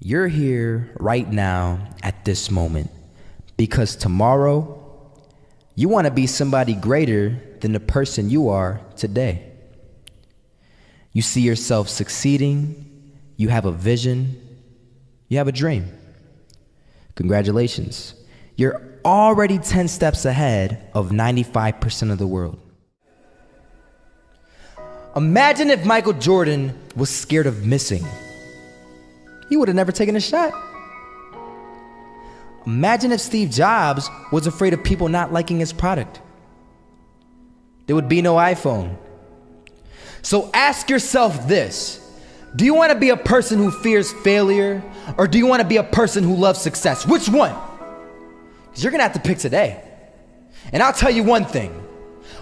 You're here right now at this moment because tomorrow you want to be somebody greater than the person you are today. You see yourself succeeding, you have a vision, you have a dream. Congratulations. You're already 10 steps ahead of 95% of the world. Imagine if Michael Jordan was scared of missing. He would have never taken a shot. Imagine if Steve Jobs was afraid of people not liking his product. There would be no iPhone. So ask yourself this: do you want to be a person who fears failure, or do you want to be a person who loves success? Which one? Because you're going to have to pick today. And I'll tell you one thing: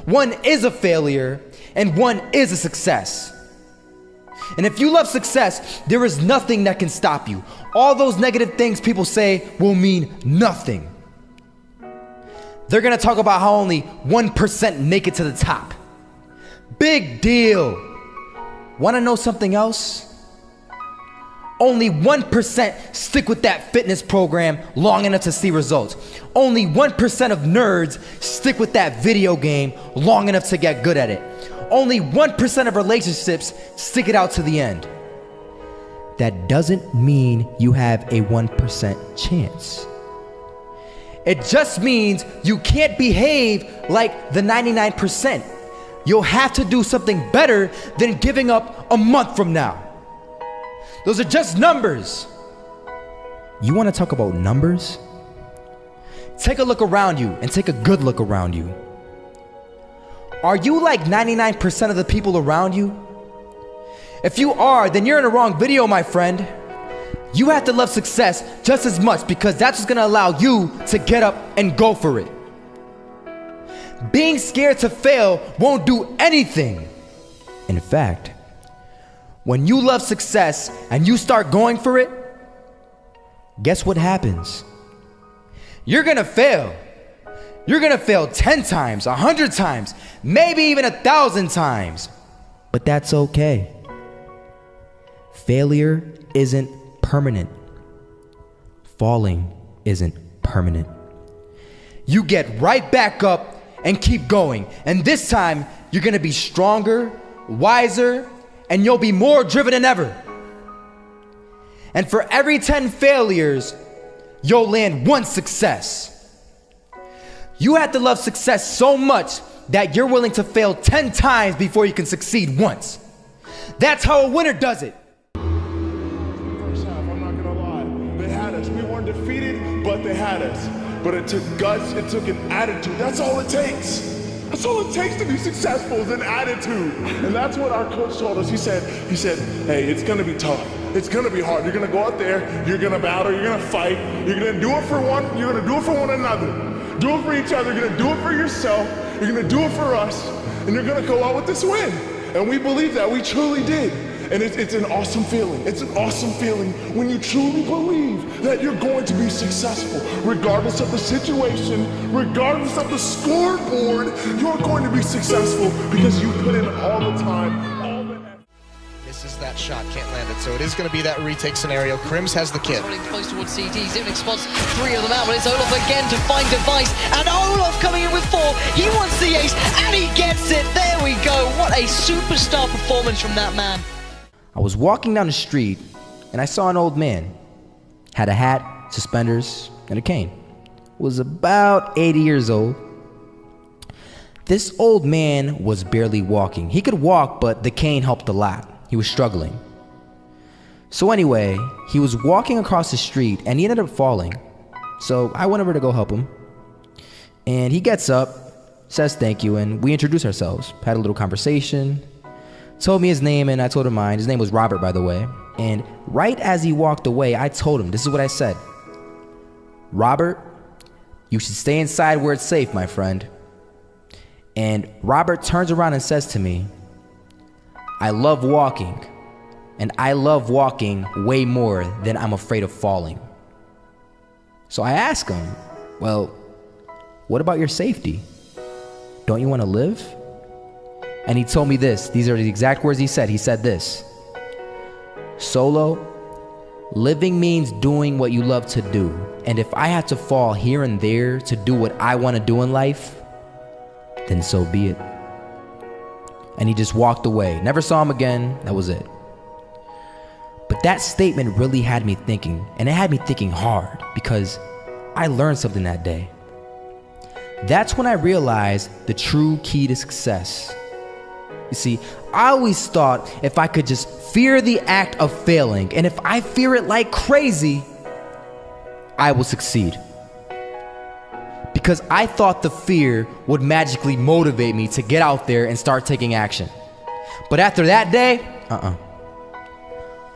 one is a failure and one is a success. And if you love success, there is nothing that can stop you. All those negative things people say will mean nothing. They're gonna talk about how only 1% make it to the top. Big deal. Wanna know something else? Only 1% stick with that fitness program long enough to see results. Only 1% of nerds stick with that video game long enough to get good at it. Only 1% of relationships stick it out to the end. That doesn't mean you have a 1% chance. It just means you can't behave like the 99%. You'll have to do something better than giving up a month from now. Those are just numbers. You want to talk about numbers? Take a look around you and take a good look around you. Are you like 99% of the people around you? If you are, then you're in the wrong video, my friend. You have to love success just as much, because that's what's gonna allow you to get up and go for it. Being scared to fail won't do anything. In fact, when you love success and you start going for it, guess what happens? You're gonna fail. You're gonna fail 10 times, 100 times, maybe even 1,000 times. But that's okay. Failure isn't permanent. Falling isn't permanent. You get right back up and keep going. And this time, you're gonna be stronger, wiser, and you'll be more driven than ever. And for every 10 failures, you'll land one success. You have to love success so much that you're willing to fail 10 times before you can succeed once. That's how a winner does it. First half, I'm not gonna lie, they had us. We weren't defeated, but they had us. But it took guts, it took an attitude. That's all it takes. That's all it takes to be successful, is an attitude. And that's what our coach told us. He said, hey, it's gonna be tough. It's gonna be hard. You're gonna go out there, you're gonna battle, you're gonna fight, you're gonna do it for one, you're gonna do it for one another. Do it for each other, you're gonna do it for yourself, you're gonna do it for us, and you're gonna go out with this win. And we believe that, we truly did. And it's an awesome feeling. It's an awesome feeling when you truly believe that you're going to be successful. Regardless of the situation, regardless of the scoreboard, you're going to be successful because you put in all the time. Misses that shot, can't land it, so it is going to be that retake scenario. Crims has the kid. Running close towards CT, Zivnik spots 3 of them out, but it's Olaf again to find device, and Olaf coming in with 4, he wants the ace, and he gets it, there we go, what a superstar performance from that man. I was walking down the street and I saw an old man. Had a hat, suspenders, and a cane. Was about 80 years old. This old man was barely walking. He could walk, but the cane helped a lot. He was struggling. So anyway, he was walking across the street and he ended up falling. So I went over to go help him. And he gets up, says thank you, and we introduced ourselves. Had a little conversation. Told me his name and I told him mine. His name was Robert, by the way. And right as he walked away, I told him, this is what I said: Robert, you should stay inside where it's safe, my friend. And Robert turns around and says to me, I love walking, and I love walking way more than I'm afraid of falling. So I asked him, well, what about your safety? Don't you want to live? And he told me this. These are the exact words he said. He said this: Solo, Living means doing what you love to do. And if I have to fall here and there to do what I want to do in life, then so be it. And he just walked away. Never saw him again. That was it. But that statement really had me thinking, and it had me thinking hard, because I learned something that day. That's when I realized the true key to success. You see, I always thought if I could just fear the act of failing, and if I fear it like crazy, I will succeed. Because I thought the fear would magically motivate me to get out there and start taking action. But after that day,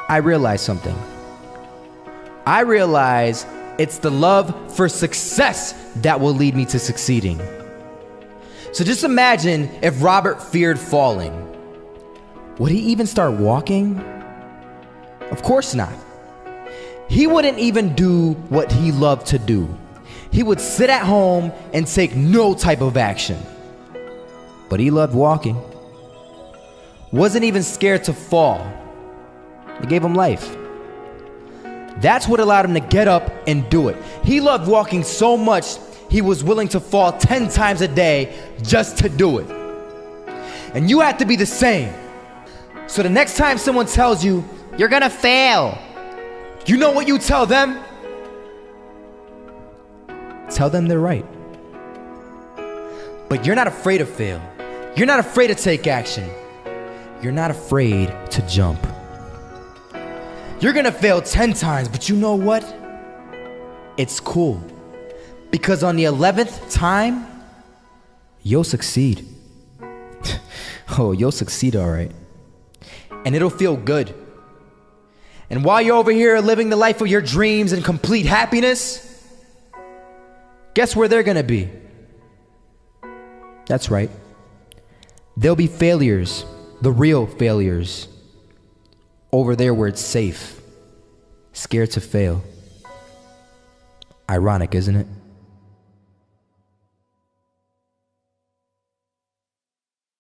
I realized something. I realized it's the love for success that will lead me to succeeding. So just imagine if Robert feared falling. Would he even start walking? Of course not. He wouldn't even do what he loved to do. He would sit at home and take no type of action. But he loved walking. Wasn't even scared to fall. It gave him life. That's what allowed him to get up and do it. He loved walking so much, he was willing to fall 10 times a day just to do it. And you have to be the same. So the next time someone tells you, you're gonna fail, you know what you tell them? Tell them they're right. But you're not afraid to fail. You're not afraid to take action. You're not afraid to jump. You're gonna fail 10 times, but you know what? It's cool. Because on the 11th time, you'll succeed. Oh, you'll succeed, all right. And it'll feel good. And while you're over here living the life of your dreams and complete happiness, guess where they're gonna be? That's right. They'll be failures, the real failures. Over there where it's safe, scared to fail. Ironic, isn't it?